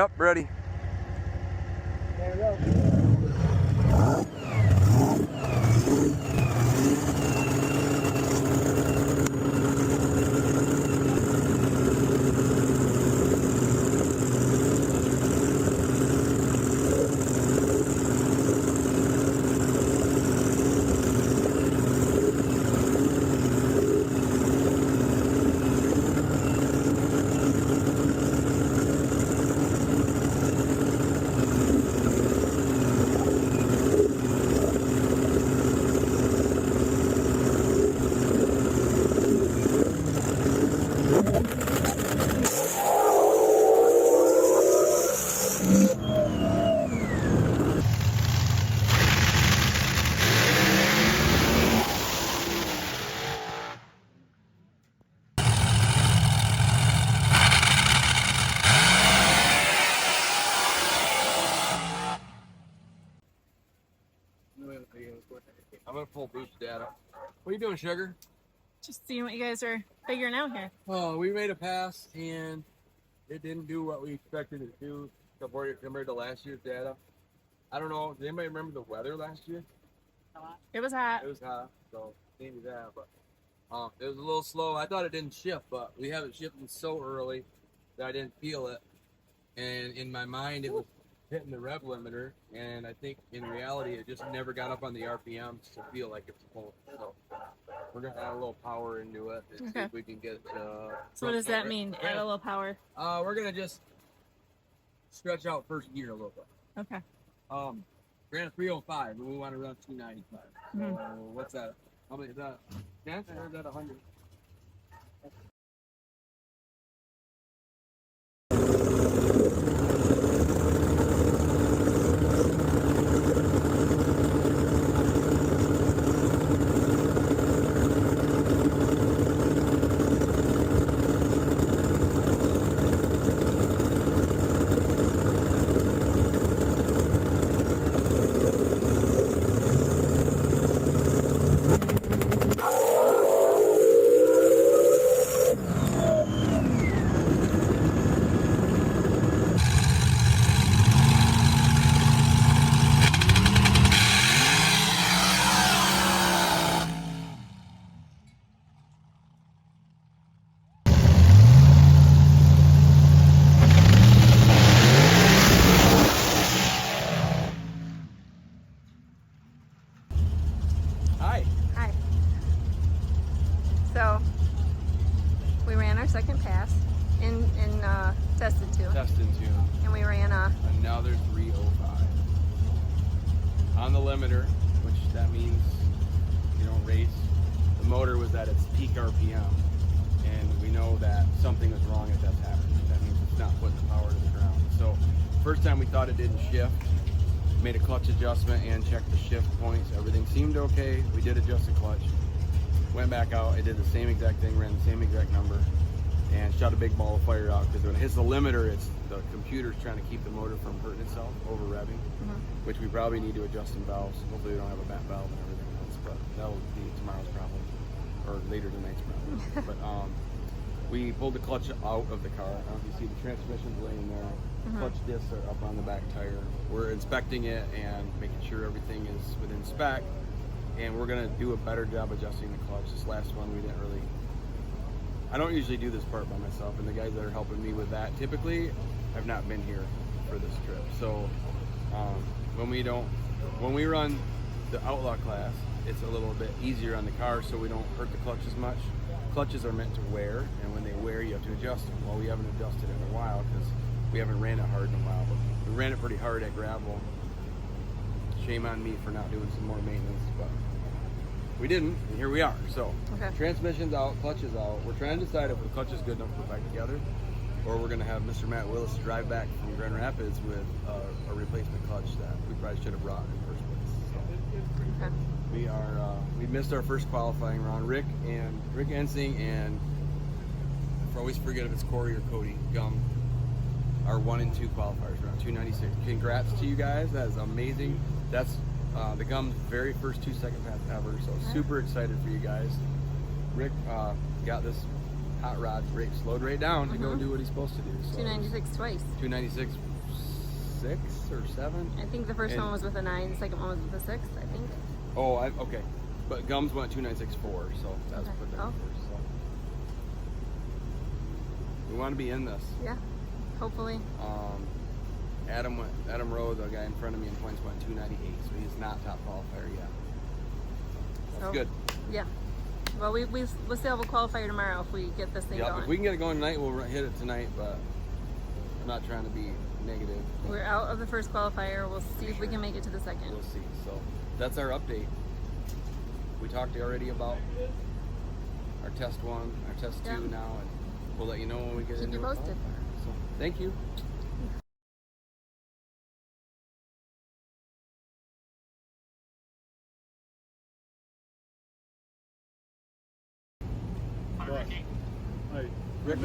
Yep, ready. There we go. I'm gonna pull boost data. What are you doing, Sugar? Just seeing what you guys are figuring out here. Oh, we made a pass and it didn't do what we expected it to do compared to last year's data. I don't know. Does anybody remember the weather last year? It was hot. It was hot, so maybe that. But it was a little slow. I thought it didn't shift, but we have it shifting so early that I didn't feel it. And in my mind, it was hitting the rev limiter, and I think in reality, it just never got up on the RPMs to feel like it's full. So we're gonna add a little power into it and see if we can get. So what does that mean? Add a little power. We're gonna just stretch out first gear a little bit. Okay. Ran a 305, and we want to run 295. So what's that? How many is that? 10 or is that 100? Hi. So we ran our second pass in tested two. Tested two. And we ran Another 305 on the limiter, which that means you don't race. The motor was at its peak RPM, and we know that something is wrong if that's happening. That means it's not putting the power to the ground. So first time we thought it didn't shift, made a clutch adjustment and checked the shift points. Everything seemed okay. We did adjust the clutch, went back out. It did the same exact thing, ran the same exact number, and shot a big ball of fire out, because when it hits the limiter, it's the computer's trying to keep the motor from hurting itself, over revving, which we probably need to adjust some valves. Hopefully we don't have a back valve and everything else, but that'll be tomorrow's problem, or later tonight's problem. But we pulled the clutch out of the car. I don't know if you see the transmission's laying there. Clutch discs are up on the back tire. We're inspecting it and making sure everything is within spec, and we're gonna do a better job adjusting the clutch. This last one we didn't really, I don't usually do this part by myself, and the guys that are helping me with that typically have not been here for this trip. So when we run the Outlaw class, it's a little bit easier on the car, so we don't hurt the clutch as much. Clutches are meant to wear, and when they wear, you have to adjust them. Well, we haven't adjusted it in a while because we haven't ran it hard in a while, but we ran it pretty hard at gravel. Shame on me for not doing some more maintenance, but we didn't, and here we are. So transmission's out, clutch is out. We're trying to decide if the clutch is good enough to put back together, or we're gonna have Mr. Matt Willis drive back from Grand Rapids with a replacement clutch that we probably should have brought in the first place. So we missed our first qualifying round. Rick Ensing and I always forget if it's Corey or Cody Gum, our 1 and 2 qualifiers around 296. Congrats to you guys. That is amazing. That's the Gum's very first 2-second pass ever. So super excited for you guys. Rick got this hot rod slowed right down to go do what he's supposed to do. So 296 twice. 296, 6 or 7. I think the first one was with a 9, the second one was with a 6, I think. Oh, okay. But Gums went 296.4, so that's Okay. put that first. So we want to be in this. Yeah, hopefully. Adam Rowe, the guy in front of me in points, went 298, so he's not top qualifier yet. That's So, good. Yeah. Well, we'll still have a qualifier tomorrow if we get this thing going. If we can get it going tonight, we'll hit it tonight, but I'm not trying to be negative. We're out of the first qualifier. We'll see if we can make it to the second. We'll see. So that's our update. We talked already about our test 1, our test 2 Yeah. now, and we'll let you know when we get Keep into you a posted. qualifier. So thank you. Hi. Rick,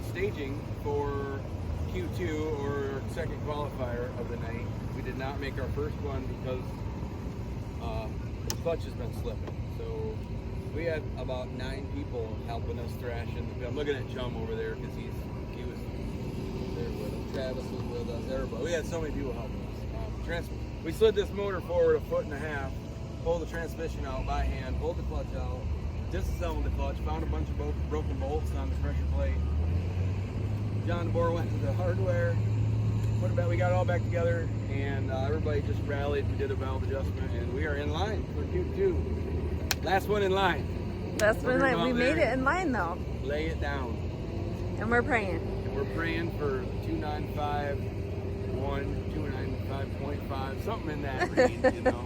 staging for Q2 or second qualifier of the night. We did not make our first one because the clutch has been slipping. So we had about 9 people helping us thrash in the pit. I'm looking at Chum over there because he was there with us. Travis was with us. Everybody. We had so many people helping us. We slid this motor forward 1.5 feet, pulled the transmission out by hand, pulled the clutch out, disassembled the clutch, found a bunch of broken bolts on the pressure plate. John DeBoer went to the hardware, put it back. We got it all back together, and everybody just rallied. We did a valve adjustment, and we are in line for Q2. Last one in line. Last one in line. We made it in line though. Lay it down. And we're praying. And we're praying for 295.1, 295.5, something in that range, you know.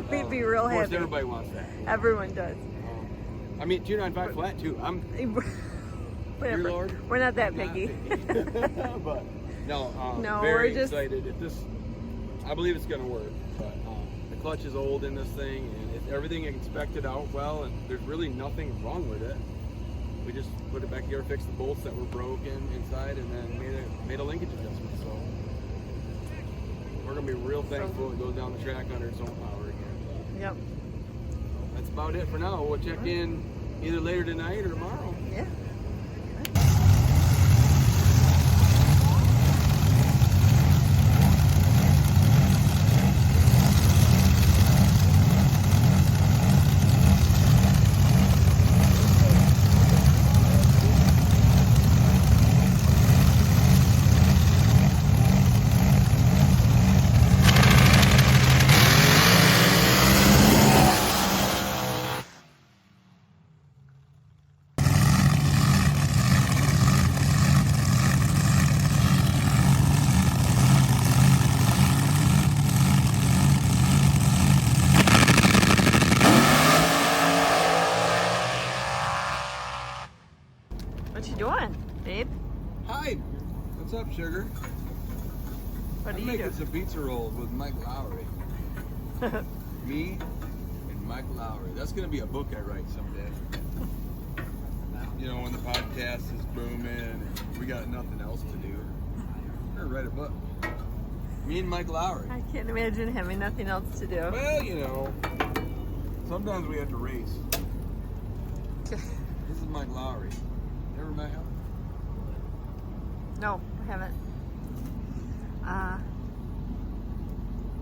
We'd be real happy. Of course, everybody wants that. Everyone does. I mean, 295 flat too. Whatever. Dear Lord, we're not that picky. But no, we're very just excited. I believe it's going to work. But the clutch is old in this thing, and everything inspected out well, and there's really nothing wrong with it. We just put it back together, fixed the bolts that were broken inside, and then made a linkage adjustment. So we're going to be real thankful it goes down the track under its own power again. Yep. That's about it for now. We'll check in either later tonight or tomorrow. Yeah. What you doing, babe? Hi. What's up, sugar? What are I'm you making doing? some pizza rolls with Mike Lowry. Me and Mike Lowry. That's going to be a book I write someday. You know, when the podcast is booming and we got nothing else to do. I'm going to write a book. Me and Mike Lowry. I can't imagine having nothing else to do. Well, you know, sometimes we have to race. This is Mike Lowry. Never met him? No, I haven't.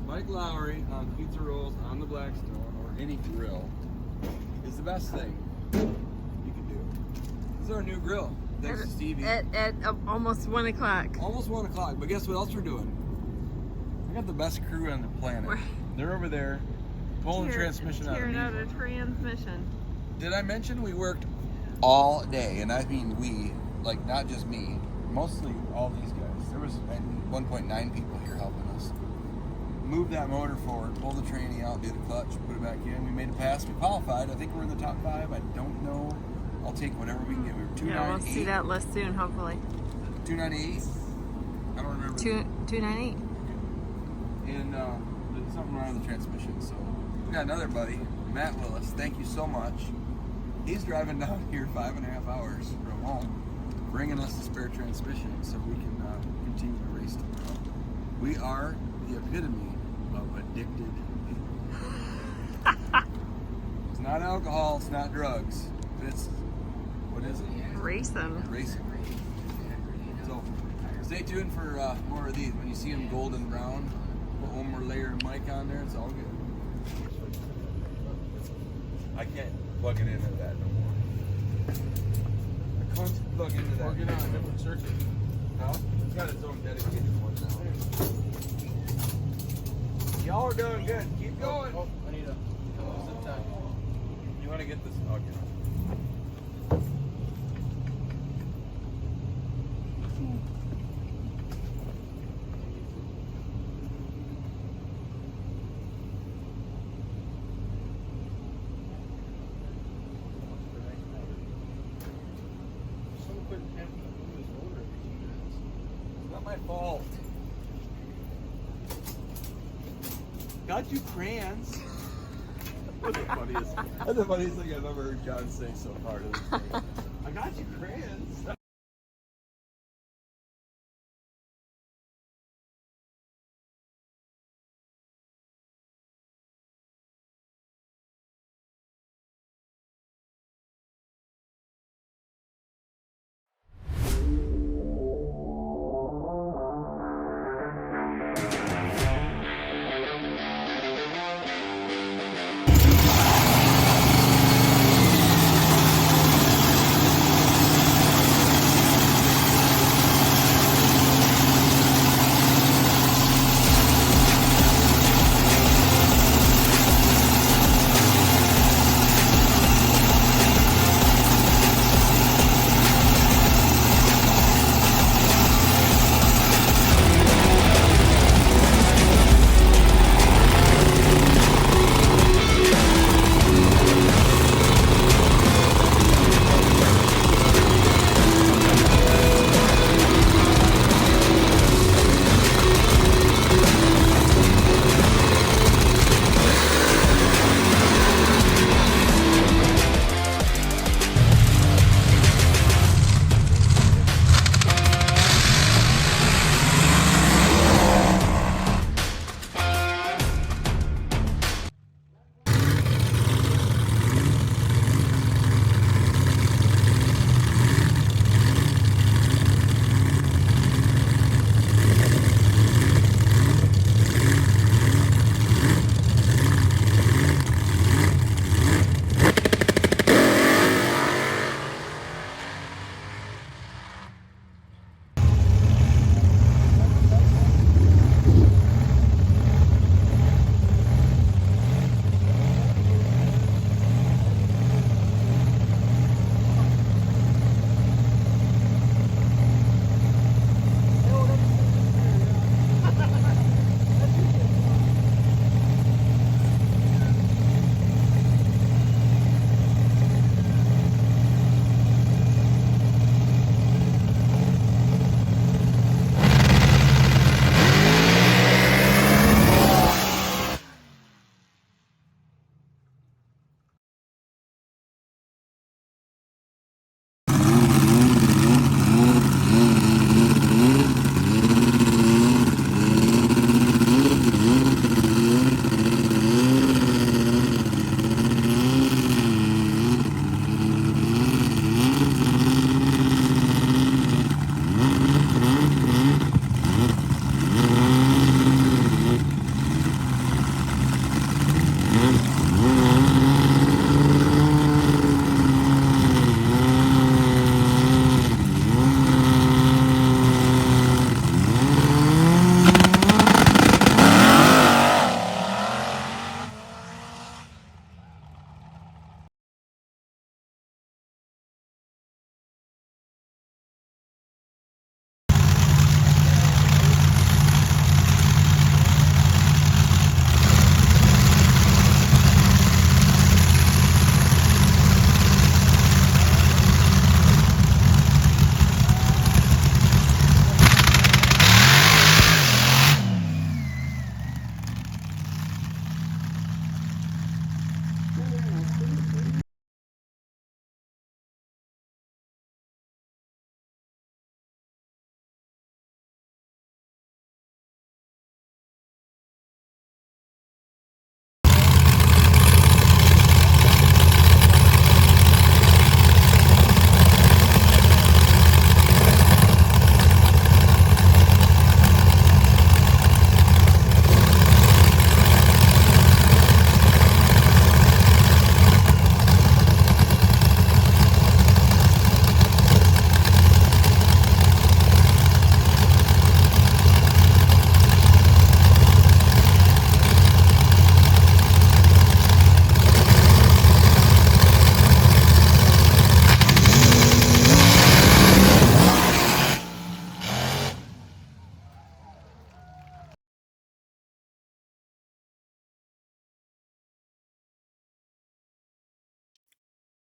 Mike Lowry on pizza rolls on the Blackstone or any grill is the best thing you can do. This is our new grill. Thanks to Stevie. At almost 1 o'clock. Almost 1 o'clock, but guess what else we're doing? I got the best crew on the planet. They're over there pulling transmission out of Tearing me. out a transmission. Did I mention we worked all day? And I mean we, like not just me, mostly all these guys. There was at one point 9 people here helping us. Move that motor forward, pull the tranny out, do the clutch, put it back in. We made a pass. We qualified. I think we're in the top 5. I don't know. I'll take whatever we can get. We were 298. Yeah, we'll see that list soon, hopefully. 298. I don't remember. 298. And there's something wrong with the transmission. So we got another buddy, Matt Willis. Thank you so much. He's driving down here 5.5 hours from home, bringing us the spare transmission so we can continue to race tomorrow. We are the epitome of addicted people. It's not alcohol, it's not drugs. It's, what is it? Racing. Racing. So stay tuned for more of these. When you see them golden brown, put one more layer of mic on there, it's all good. I can't plug it into that no more. I can't plug into that. Plug it on a different circuit. No? It's got its own dedicated one now. Y'all are doing good. Keep going. Oh, I need a zip tie. You want to get this? Okay. It's not my fault. Got you crayons. That's the funniest thing I've ever heard John say so far. I got you crayons.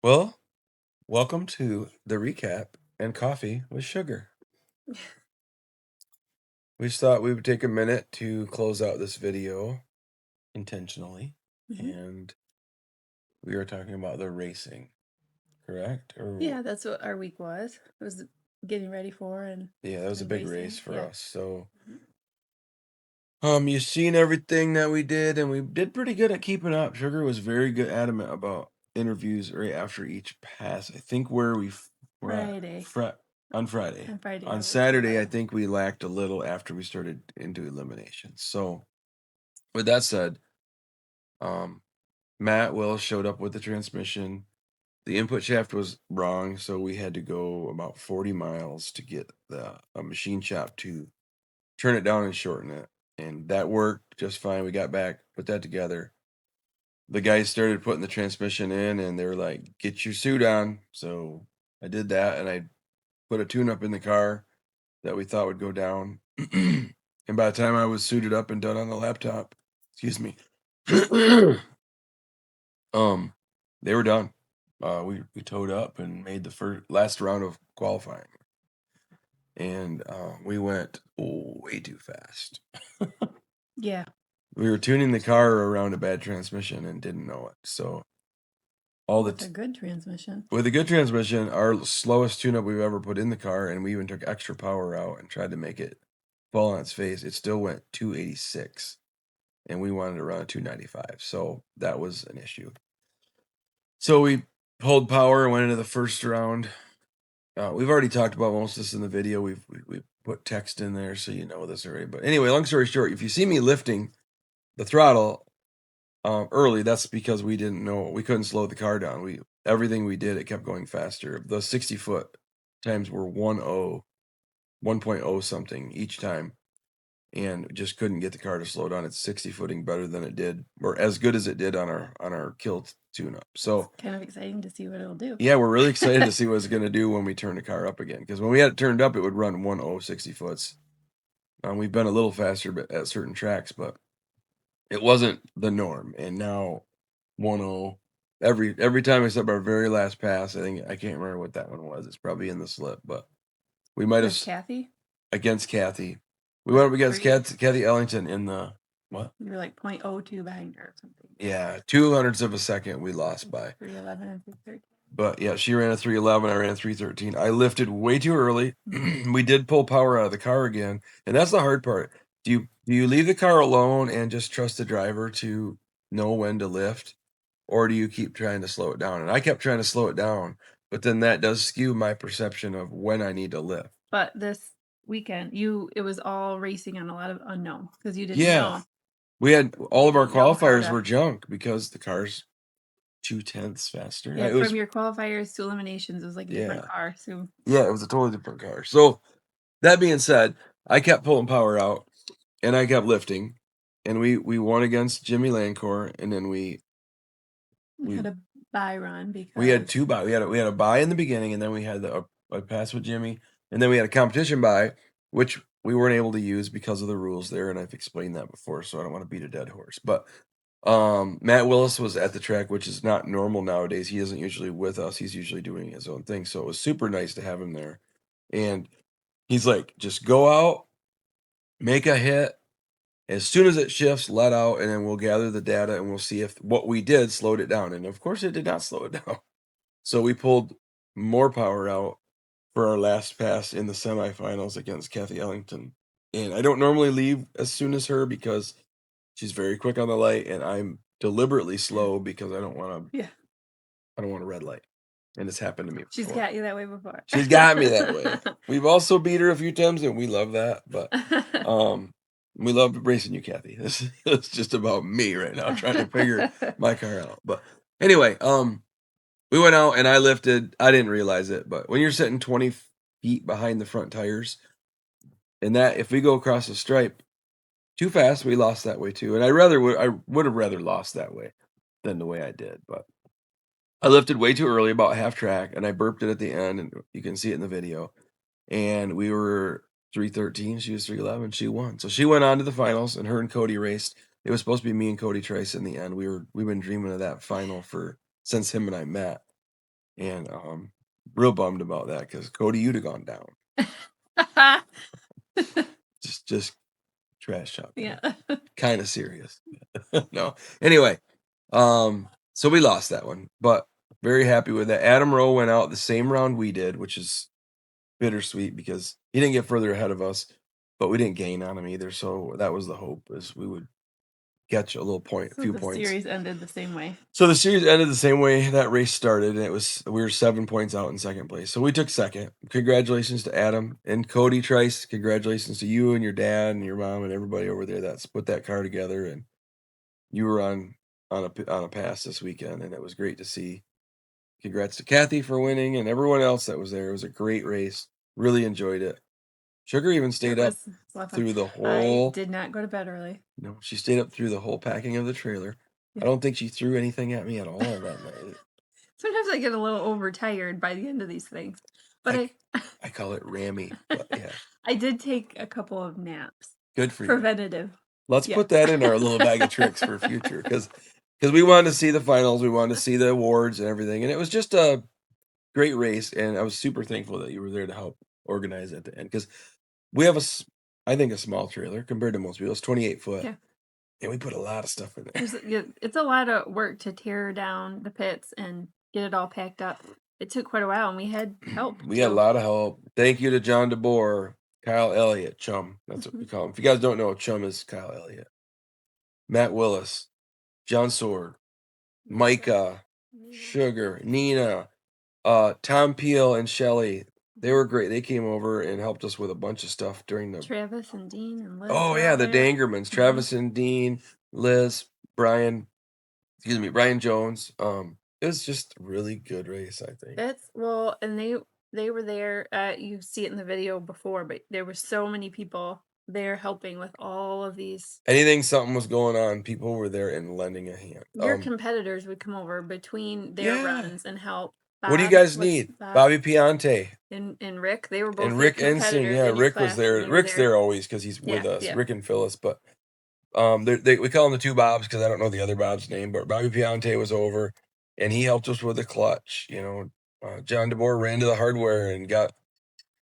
Well, welcome to the recap and coffee with sugar. We just thought we would take a minute to close out this video intentionally, and we were talking about the racing, correct? Or Yeah, that's what our week was. It was getting ready for and yeah, that was a and big racing, race for yeah. us. So, you've seen everything that we did, and we did pretty good at keeping up. Sugar was very good, adamant about interviews right after each pass. I think where we were at Friday. on Friday. On Friday. On Saturday, I think we lacked a little after we started into eliminations. So, with that said, Matt Willis showed up with the transmission. The input shaft was wrong, so we had to go about 40 miles to get a machine shop to turn it down and shorten it. And that worked just fine. We got back, put that together. The guys started putting the transmission in, and they were like, "Get your suit on." So I did that, and I put a tune-up in the car that we thought would go down. And by the time I was suited up and done on the laptop, excuse me, they were done. We towed up and made the last round of qualifying, and we went way too fast. Yeah. We were tuning the car around a bad transmission and didn't know it. So With a good transmission. with a good transmission, our slowest tune-up we've ever put in the car, and we even took extra power out and tried to make it fall on its face. It still went 286, and we wanted to run a 295. So that was an issue. So we pulled power and went into the first round. We've already talked about most of this in the video. We put text in there, so you know this already. But anyway, long story short, if you see me lifting the throttle early, that's because we didn't know, we couldn't slow the car down. Everything we did, it kept going faster. The 60-foot times were 1.0 something each time, and just couldn't get the car to slow down. It's 60 footing better than it did, or as good as it did on our kill tune-up. So it's kind of exciting to see what it'll do. Yeah, we're really excited to see what it's going to do when we turn the car up again. Because when we had it turned up, it would run 1.0 60 foots. We've been a little faster at certain tracks, but it wasn't the norm. And now 1.0 every time except our very last pass. I can't remember what that one was. It's probably in the slip, but we might have Kathy against Kathy. We went up against Kathy Ellington in the what? You were like 0.02 behind her or something. Yeah, 200ths of a second we lost by 3:11 and 3:13. But yeah, she ran a 3:11. I ran a 3:13. I lifted way too early. We did pull power out of the car again, and that's the hard part. Do you leave the car alone and just trust the driver to know when to lift, or do you keep trying to slow it down? And I kept trying to slow it down, but then that does skew my perception of when I need to lift. But this weekend, it was all racing on a lot of unknown because you didn't know. We had all of our qualifiers were junk because the car's 0.2 faster. Yeah, from your qualifiers to eliminations, it was like a different car. So yeah, it was a totally different car. So that being said, I kept pulling power out and I kept lifting, and we won against Jimmy Lancourt, and then we had a bye run because we had two bye. We had a bye in the beginning, and then we had a pass with Jimmy, and then we had a competition bye, which we weren't able to use because of the rules there, and I've explained that before, so I don't want to beat a dead horse. But Matt Willis was at the track, which is not normal nowadays. He isn't usually with us. He's usually doing his own thing. So it was super nice to have him there. And he's like, just go out, make a hit. As soon as it shifts, let out, and then we'll gather the data and we'll see if what we did slowed it down. And of course it did not slow it down. So we pulled more power out for our last pass in the semifinals against Kathy Ellington. And I don't normally leave as soon as her because she's very quick on the light, and I'm deliberately slow because I don't want to. Yeah. I don't want a red light, and it's happened to me before. She's got you that way before. She's got me that way. We've also beat her a few times, and we love that. But we love racing you, Kathy. It's just about me right now trying to figure my car out. But anyway, we went out and I lifted. I didn't realize it, but when you're sitting 20 feet behind the front tires, and that if we go across the stripe too fast, we lost that way too. And I would have rather lost that way than the way I did. But I lifted way too early, about half track, and I burped it at the end, and you can see it in the video. And we were 3:13. She was 3:11. She won. So she went on to the finals, and her and Cody raced. It was supposed to be me and Cody Trice in the end. We've been dreaming of that final since him and I met. and real bummed about that because Cody, you'd have gone down. Just trash talking. Yeah. Kind of serious. No. Anyway, so we lost that one, but very happy with that. Adam Rowe went out the same round we did, which is bittersweet because he didn't get further ahead of us, but we didn't gain on him either. So that was the hope, is we would catch a little point, a So few the points. series ended the same way. So the series ended the same way that race started, and we were 7 points out in second place. So we took second. Congratulations to Adam and Cody Trice. Congratulations to you and your dad and your mom and everybody over there that's put that car together. And you were on a pass this weekend, and it was great to see. Congrats to Kathy for winning and everyone else that was there. It was a great race. Really enjoyed it. Sugar even stayed up It's a lot of fun. through the I whole. did not go to bed early. No, she stayed up through the whole packing of the trailer. Yeah. I don't think she threw anything at me at all that night. Sometimes I get a little overtired by the end of these things, but I call it Rammy, but yeah. I did take a couple of naps. Good for you. Preventative. Let's Yeah. put that in our little bag of tricks for future, because we wanted to see the finals, we wanted to see the awards and everything, and it was just a great race, and I was super thankful that you were there to help organize at the end, because we have I think a small trailer compared to most people. It's 28 foot. Yeah. And we put a lot of stuff in there. It's a lot of work to tear down the pits and get it all packed up. It took quite a while, and we had help. We had a lot of help. Thank you to John DeBoer, Kyle Elliott, Chum. That's what we call him. If you guys don't know, Chum is Kyle Elliott. Matt Willis, John Sword, Micah, Sugar, Nina, Tom Peel, and Shelly. They were great. They came over and helped us with a bunch of stuff during the. Travis and Dean and Liz. Oh yeah, the Dangermans. Travis and Dean, Liz, Brian Jones. It was just a really good race, I think. And they were there. You see it in the video before, but there were so many people there helping with all of these. Something was going on, people were there and lending a hand. Your competitors would come over between their runs and help. What do you guys need? Bobby Piante and Rick. They were both and Rick Ensing. Yeah, Rick was there. Rick's there always because he's with us. Yeah. Rick and Phyllis, but we call them the two Bobs because I don't know the other Bob's name. But Bobby Piante was over, and he helped us with the clutch. John DeBoer ran to the hardware and got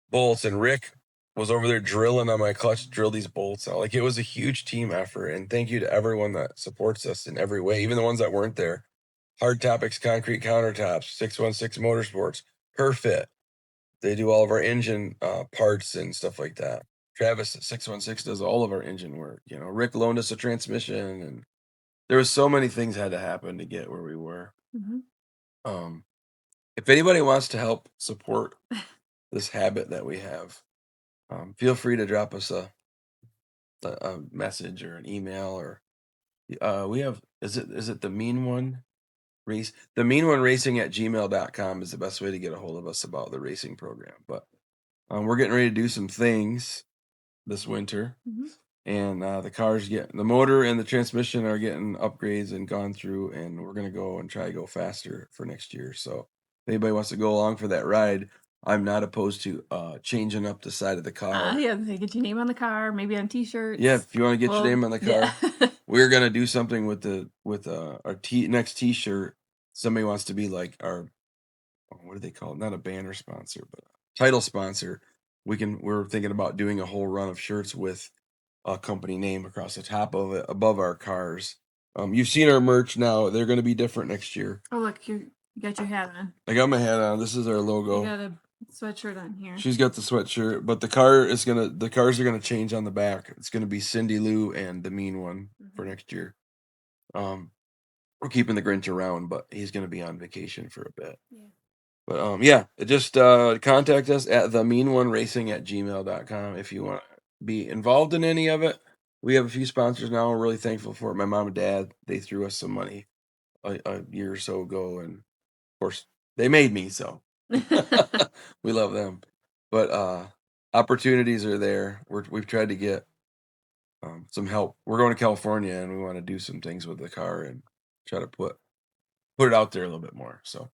bolts, and Rick was over there drilling on my clutch to drill these bolts out. Like, it was a huge team effort, and thank you to everyone that supports us in every way, even the ones that weren't there. Hard Topics Concrete Countertops, 616 Motorsports, Perfit. They do all of our engine parts and stuff like that. Travis at 616 does all of our engine work. Rick loaned us a transmission, and there was so many things had to happen to get where we were. Mm-hmm. If anybody wants to help support this habit that we have, feel free to drop us a message or an email, or we have, is it the Mean One Race? The Mean One Racing at gmail.com is the best way to get a hold of us about the racing program. But we're getting ready to do some things this winter, and the motor and the transmission are getting upgrades and gone through, and we're going to go and try to go faster for next year. So if anybody wants to go along for that ride, I'm not opposed to changing up the side of the car. Yeah, they get your name on the car, maybe on t-shirts. Yeah, if you want to get your name on the car, we're gonna do something with our next t-shirt. Somebody wants to be like our, what do they call it? Not a banner sponsor, but a title sponsor. We're thinking about doing a whole run of shirts with a company name across the top of it, above our cars. You've seen our merch now. They're going to be different next year. Oh, look, you got your hat on. I got my hat on. This is our logo. You got a sweatshirt on here. She's got the sweatshirt, but the cars are gonna change on the back. It's gonna be Cindy Lou and the Mean One for next year. We're keeping the Grinch around, but he's gonna be on vacation for a bit. Yeah. But just contact us at themeanoneracing@gmail.com if you want to be involved in any of it. We have a few sponsors now. We're really thankful for it. My mom and dad, they threw us some money a year or so ago, and of course they made me, so we love them. But opportunities are there. We've tried to get some help. We're going to California, and we want to do some things with the car and try to put it out there a little bit more. So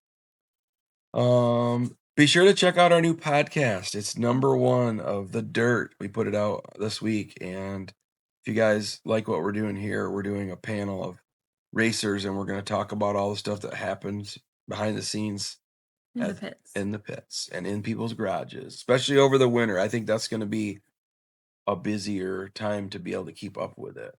be sure to check out our new podcast. It's number 1 of The Dirt. We put it out this week, and if you guys like what we're doing here, we're doing a panel of racers, and we're going to talk about all the stuff that happens behind the scenes In the pits. in the pits and in people's garages, especially over the winter. I think that's going to be a busier time to be able to keep up with it.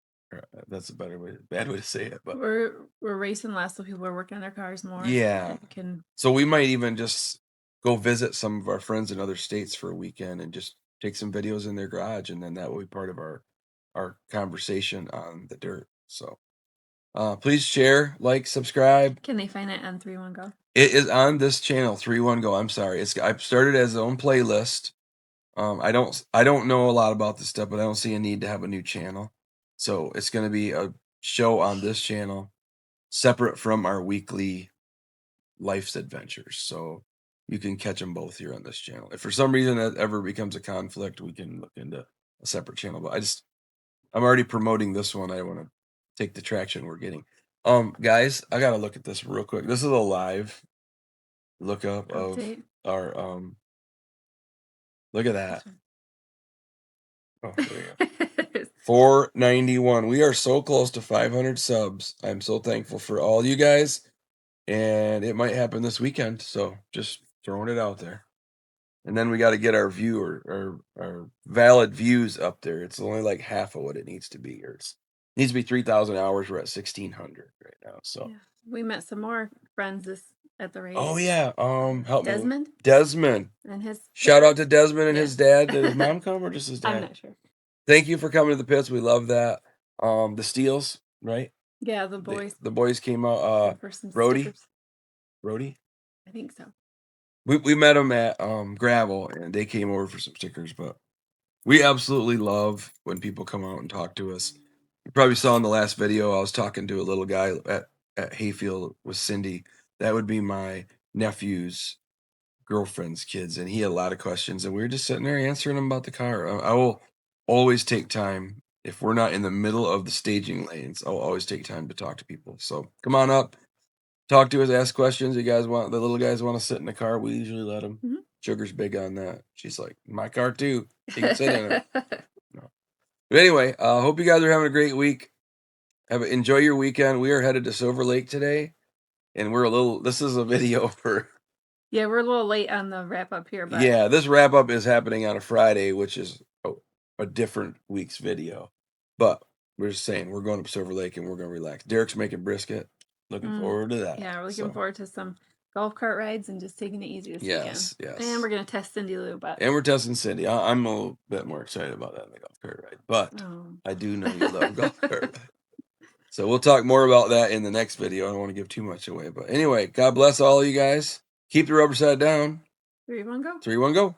That's a bad way to say it, but We're racing less, so people are working on their cars more. yeah. Can So we might even just go visit some of our friends in other states for a weekend and just take some videos in their garage, and then that will be part of our conversation on the dirt. So please share, like, subscribe. Can they find it on 3-1 Go? It is on this channel, 3-1 Go. I'm sorry. I started as its own playlist. I don't know a lot about this stuff, but I don't see a need to have a new channel. So it's going to be a show on this channel separate from our weekly life's adventures. So you can catch them both here on this channel. If for some reason that ever becomes a conflict, we can look into a separate channel. But I'm already promoting this one. I want to take the traction we're getting. Guys, I gotta look at this real quick. This is a live lookup of Update. our look at that. Oh, there you go. 491. We are so close to 500 subs. I'm so thankful for all you guys, and it might happen this weekend. So just throwing it out there. And then we got to get our our valid views up there. It's only like half of what it needs to be. It needs to be 3,000 hours. We're at 1,600 right now. So Yeah. We met some more friends at the race. oh yeah, help Desmond? me. Desmond. And his Shout out to Desmond and Yeah. his dad. Did his mom come or just his dad? I'm not sure. Thank you for coming to the pits. We love that. The Steels, right? Yeah, the boys. The boys came out. for some Brody? stickers. Brody? I think so. We met them at Gravel, and they came over for some stickers. But we absolutely love when people come out and talk to us. You probably saw in the last video I was talking to a little guy at Hayfield with Cindy. That would be my nephew's girlfriend's kids, and he had a lot of questions, and we were just sitting there answering them about the car. I will always take time if we're not in the middle of the staging lanes. I'll always take time to talk to people. So come on up, talk to us, ask questions. You guys the little guys want to sit in the car? We usually let them. Mhm. Sugar's big on that. She's like, my car too. You can sit in it. No. But anyway, hope you guys are having a great week. Enjoy your weekend. We are headed to Silver Lake today, and this is a video for. Yeah, we're a little late on the wrap up here, but Yeah, this wrap up is happening on a Friday, which is a different week's video. But we're just saying we're going up Silver Lake and we're going to relax. Derek's making brisket. Looking forward to that. yeah, we're looking forward to some golf cart rides and just taking it easy this weekend. Yes. And we're gonna test Cindy Lou, but And we're testing Cindy. I'm a little bit more excited about that than the golf cart ride, but I do know you love golf cart ride. So we'll talk more about that in the next video. I don't want to give too much away, but anyway, God bless all of you guys. Keep the rubber side down. 3-1 Go. 3-1 Go.